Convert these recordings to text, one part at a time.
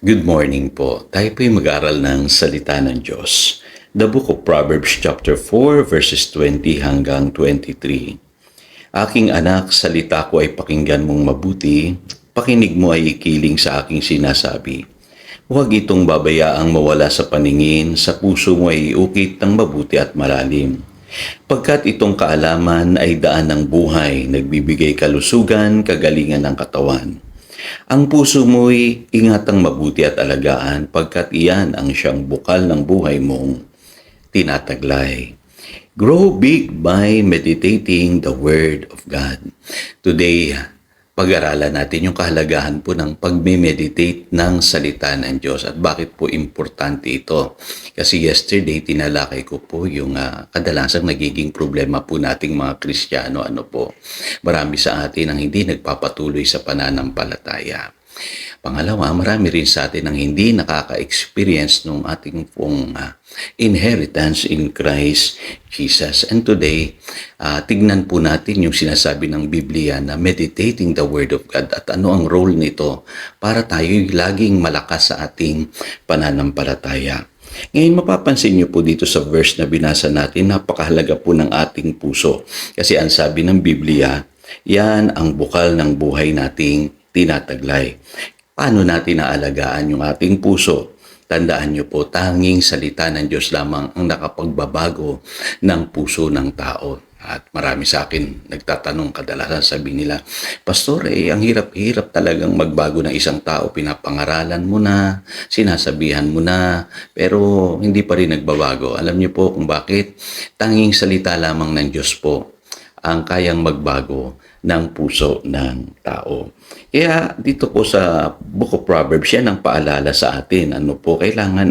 Good morning po. Tayo po'y mag-aral ng salita ng Diyos. The Book of Proverbs chapter 4 verses 20 hanggang 23. Aking anak, salita ko ay pakinggan mong mabuti, pakinig mo ay ikiling sa aking sinasabi. Huwag itong babayaang mawala sa paningin, sa puso mo ay iukit ng mabuti at malalim. Pagkat itong kaalaman ay daan ng buhay, nagbibigay kalusugan, kagalingan ng katawan. Ang puso mo'y ingatang mabuti at alagaan pagkat iyan ang siyang bukal ng buhay mong tinataglay. Grow big by meditating the Word of God. Today, pag-aralan natin yung kahalagahan po ng pagme-meditate ng salita ng Diyos at bakit po importante ito. Kasi yesterday, tinalakay ko po yung kadalasang nagiging problema po nating mga Kristiyano. Marami sa atin ang hindi nagpapatuloy sa pananampalataya. Pangalawa, marami rin sa atin ang hindi nakaka-experience ng ating pong inheritance in Christ Jesus. And today, tignan po natin yung sinasabi ng Biblia na meditating the Word of God at ano ang role nito para tayo'y laging malakas sa ating pananampalataya. Ngayon, mapapansin niyo po dito sa verse na binasa natin, napakahalaga po ng ating puso. Kasi ang sabi ng Biblia, yan ang bukal ng buhay nating tinataglay. Paano natin naalagaan yung ating puso? Tandaan niyo po, tanging salita ng Diyos lamang ang nakapagbabago ng puso ng tao. At marami sa akin nagtatanong kadalasan, sabi nila, Pastor, ang hirap-hirap talagang magbago ng isang tao. Pinapangaralan mo na, sinasabihan mo na, pero hindi pa rin nagbabago. Alam niyo po kung bakit? Tanging salita lamang ng Diyos po ang kayang magbago ng puso ng tao. Kaya dito po sa Book of Proverbs, yan ang paalala sa atin. Kailangan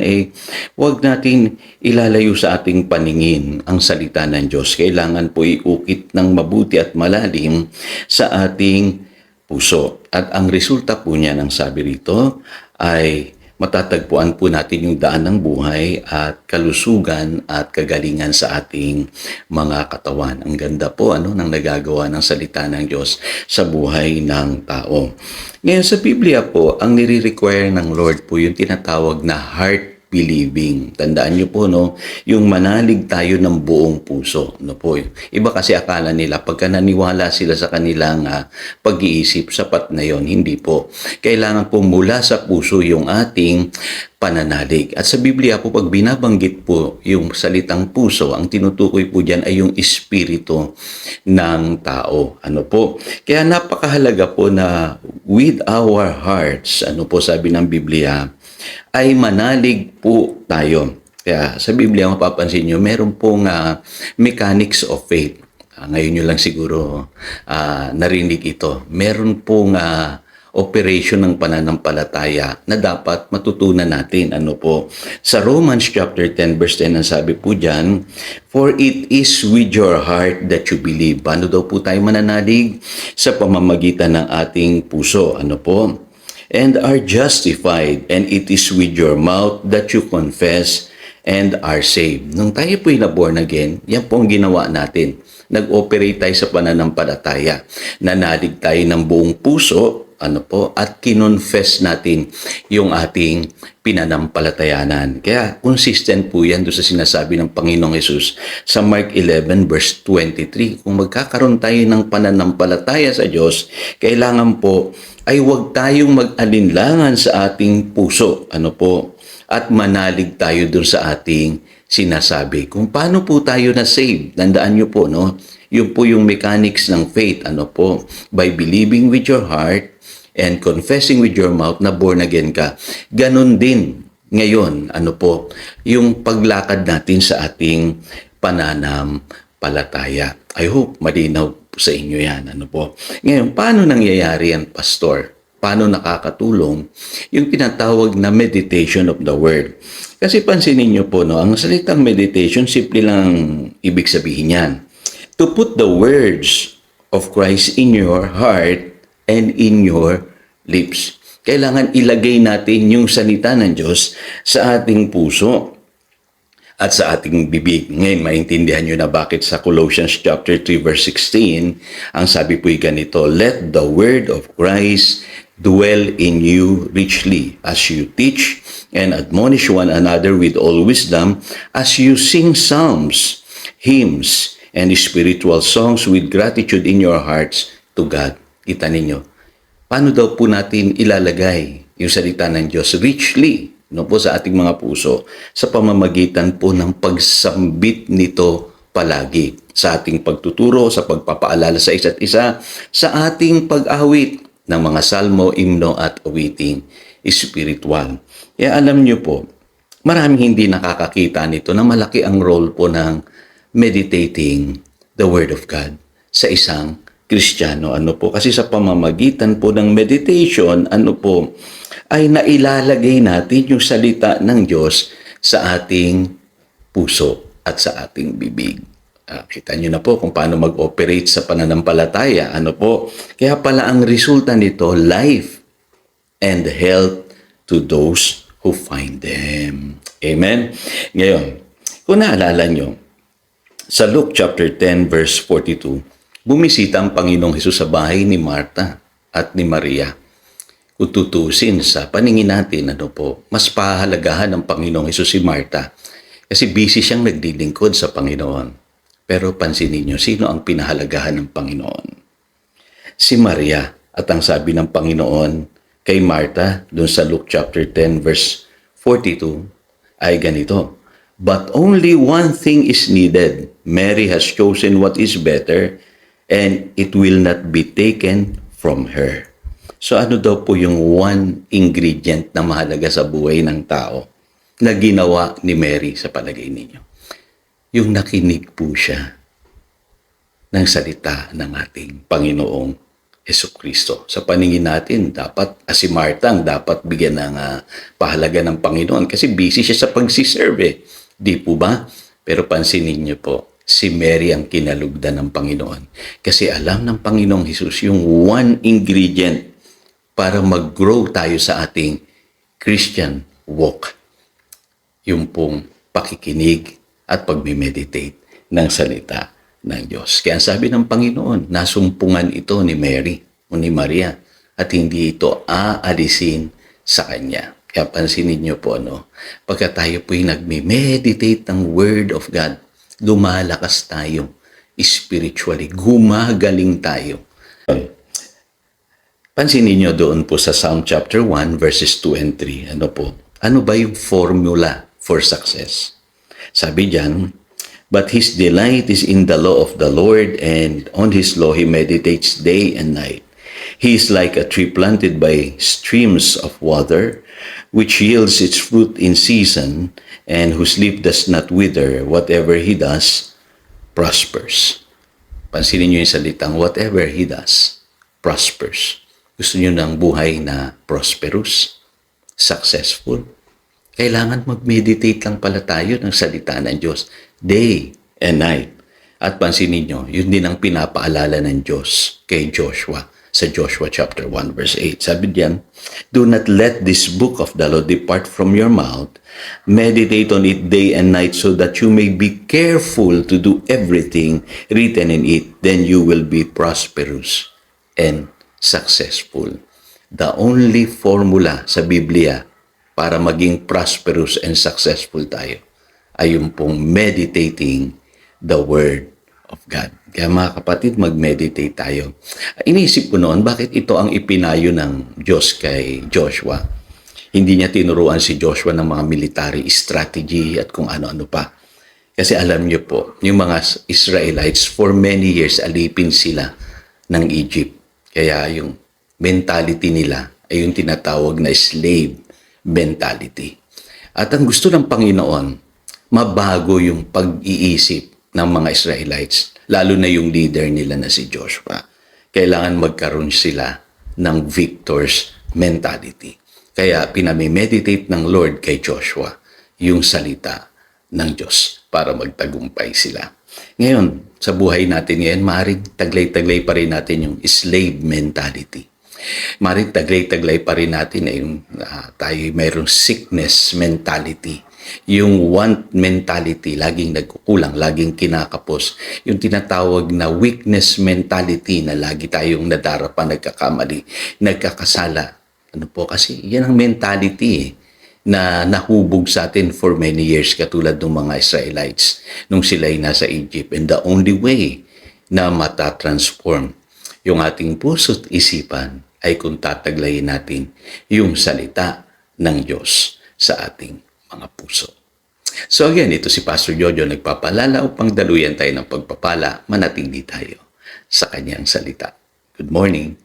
huwag natin ilalayo sa ating paningin ang salita ng Diyos. Kailangan po iukit ng mabuti at malalim sa ating puso. At ang resulta po niya, ng sabi rito, ay matatagpuan po natin yung daan ng buhay at kalusugan at kagalingan sa ating mga katawan. Ang ganda po ng nagagawa ng salita ng Diyos sa buhay ng tao. Ngayon sa Biblia po, ang nire-require ng Lord po yung tinatawag na heart believing. Tandaan niyo po, yung manalig tayo ng buong puso. Iba kasi akala nila, pagka naniwala sila sa kanilang pag-iisip, sapat na yon. Hindi po. Kailangan po mula sa puso yung ating pananalig. At sa Biblia po, pag binabanggit po yung salitang puso, ang tinutukoy po dyan ay yung espiritu ng tao. Kaya napakahalaga po na with our hearts, sabi ng Biblia, ay manalig po tayo. Kaya sa Biblia, mapapansin nyo, meron pong mechanics of faith. Ngayon nyo lang siguro narinig ito. Meron pong operation ng pananampalataya na dapat matutunan natin. Sa Romans chapter 10 verse 10, ang sabi po dyan, For it is with your heart that you believe. Paano daw po tayo mananalig? Sa pamamagitan ng ating puso. And are justified, and it is with your mouth that you confess and are saved. Nung tayo po'y na-born again, yan po ang ginawa natin. Nag-operate tayo sa pananampalataya. Nanalig tayo ng buong puso, at kinonfess natin yung ating pinanampalatayanan. Kaya consistent po yan doon sa sinasabi ng Panginoong Hesus sa Mark 11 verse 23. Kung magkakaroon tayo ng pananampalataya sa Diyos, kailangan po ay huwag tayong mag-alinlangan sa ating puso. At manalig tayo doon sa ating sinasabi. Kung paano po tayo na-save, tandaan nyo po, yun po yung mechanics ng faith. By believing with your heart and confessing with your mouth na born again ka. Ganon din ngayon, yung paglakad natin sa ating pananampalataya. I hope malinaw sa inyo yan. Ngayon, paano nangyayari yan, Pastor? Paano nakakatulong yung tinatawag na meditation of the Word? Kasi pansinin niyo po, ang salitang meditation, simple lang ibig sabihin yan. To put the words of Christ in your heart and in your lips. Kailangan ilagay natin yung salita ng Diyos sa ating puso at sa ating bibig. Ngayon, maintindihan nyo na bakit sa Colossians chapter 3 verse 16, ang sabi po'y ganito, Let the word of Christ dwell in you richly as you teach and admonish one another with all wisdom, as you sing psalms, hymns, and spiritual songs with gratitude in your hearts to God. Kita ninyo, paano daw po natin ilalagay yung salita ng Diyos richly po sa ating mga puso sa pamamagitan po ng pagsambit nito palagi sa ating pagtuturo, sa pagpapaalala sa isa't isa, sa ating pag-awit ng mga salmo, imno at awiting espiritual. Kaya alam niyo po, maraming hindi nakakakita nito na malaki ang role po ng meditating the Word of God sa isang Kristiyano. Kasi sa pamamagitan po ng meditation, ay nailalagay natin yung salita ng Diyos sa ating puso at sa ating bibig. Kita nyo na po kung paano mag-operate sa pananampalataya. Kaya pala ang resulta nito, life and health to those who find them. Amen? Ngayon, kung naalala nyo, sa Luke chapter 10 verse 42, bumisita ang Panginoong Hesus sa bahay ni Marta at ni Maria. Kung tutusin sa paningin natin, mas pahalagahan ng Panginoong Hesus si Marta kasi busy siyang naglilingkod sa Panginoon. Pero pansinin niyo, sino ang pinahalagahan ng Panginoon? Si Maria. At ang sabi ng Panginoon kay Marta, dun sa Luke chapter 10 verse 42, ay ganito, "But only one thing is needed. Mary has chosen what is better, and it will not be taken from her." So ano daw po yung one ingredient na mahalaga sa buhay ng tao na ginawa ni Mary sa palagay ninyo? Yung nakinig po siya ng salita ng ating Panginoong Hesukristo. Sa paningin natin, dapat, si Marta ang dapat bigyan ng pahalaga ng Panginoon kasi busy siya sa pagsiserve. Di po ba? Pero pansinin niyo po, si Mary ang kinalugdan ng Panginoon. Kasi alam ng Panginoong Hesus yung one ingredient para mag-grow tayo sa ating Christian walk. Yung pong pakikinig at pagme-meditate ng salita ng Diyos. Kaya sabi ng Panginoon, nasumpungan ito ni Mary o ni Maria at hindi ito aalisin sa Kanya. Kaya pansinin niyo po, pagka tayo po'y nagme-meditate ng Word of God, lumalakas tayo spiritually, gumagaling tayo. Pansinin niyo doon po sa Psalm chapter 1 verses 2 and 3. Ano ba yung formula for success? Sabi diyan, "But his delight is in the law of the Lord, and on his law he meditates day and night. He is like a tree planted by streams of water, which yields its fruit in season, and whose leaf does not wither. Whatever he does, prospers." Pansinin niyo yung salitang, whatever he does, prospers. Gusto niyo ng buhay na prosperous, successful? Kailangan mag-meditate lang pala tayo ng salita ng Diyos day and night. At pansinin nyo, yun din ang pinapaalala ng Diyos kay Joshua sa Joshua chapter 1 verse 8. Sabi diyan, "Do not let this book of the law depart from your mouth. Meditate on it day and night so that you may be careful to do everything written in it. Then you will be prosperous and successful." The only formula sa Biblia para maging prosperous and successful tayo ay yung pong meditating the Word of God. Kaya mga kapatid, mag-meditate tayo. Iniisip ko noon, bakit ito ang ipinayo ng Diyos kay Joshua? Hindi niya tinuruan si Joshua ng mga military strategy at kung ano-ano pa. Kasi alam niyo po, yung mga Israelites, for many years, alipin sila ng Egypt. Kaya yung mentality nila ay yung tinatawag na slave mentality. At ang gusto ng Panginoon, mabago yung pag-iisip ng mga Israelites, lalo na yung leader nila na si Joshua. Kailangan magkaroon sila ng victor's mentality. Kaya pinamimeditate ng Lord kay Joshua yung salita ng Diyos para magtagumpay sila. Ngayon, sa buhay natin ngayon, maaaring taglay-taglay pa rin natin yung slave mentality. Maaaring taglay-taglay pa rin natin na yung tayo mayroong sickness mentality. Yung want mentality, laging nagkukulang, laging kinakapos. Yung tinatawag na weakness mentality na lagi tayong nadarapa, nagkakamali, nagkakasala. Ano po kasi, yan ang mentality na nahubog sa atin for many years katulad ng mga Israelites nung sila'y nasa Egypt. And the only way na matatransform yung ating puso't isipan ay kung tataglayin natin yung salita ng Diyos sa ating mga puso. So again, ito si Pastor Jojo nagpapalala upang daluyan tayo ng pagpapala, manatili tayo sa kanyang salita. Good morning.